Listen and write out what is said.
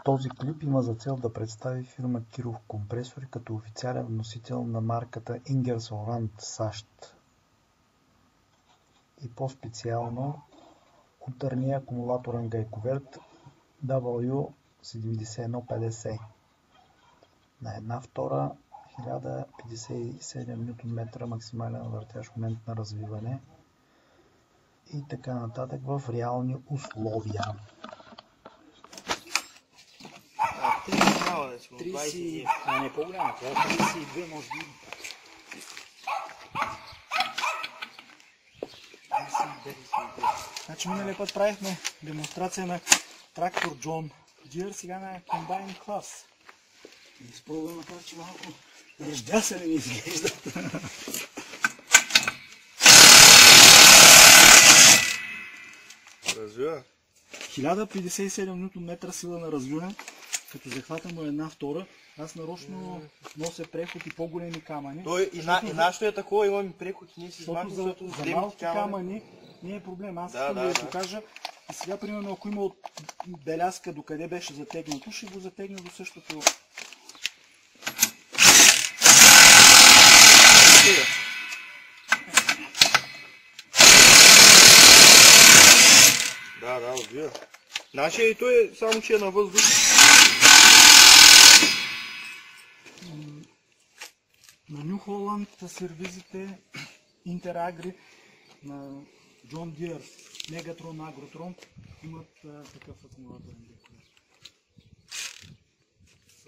Този клип има за цел да представи фирма Киров компресори като официален вносител на марката Ingersoll Rand САЩ и по-специално ударния акумулаторен гайковерт W7150 на 1/2 1057 Нм максимален въртящ момент на развиване и така нататък в реални условия. 30, а не по-голяма, това е 32 може би. 32. Значи миналия път правихме демонстрация на трактор John Deere, сега на комбайн клас. Изпробвам направя, че малко ръждясане ми изглежда. Развива. 1057 Нм сила на развиване, като захвата му е 1/2. Аз нарочно нося преход и по-големи камъни. Той и нашето е такова, имаме преход и ние си измахме, защото за малки камъни не е проблем. Аз искам да ви покажа. И сега, примерно, ако има белязка до къде беше затегнато, ще го затегна до същото. Да, отбива. Нашия и той е само, че е на въздух. На New Holland сервизите Interagri на John Deere, Megatron, Agrotron имат такъв акумулаторен гайковерт. С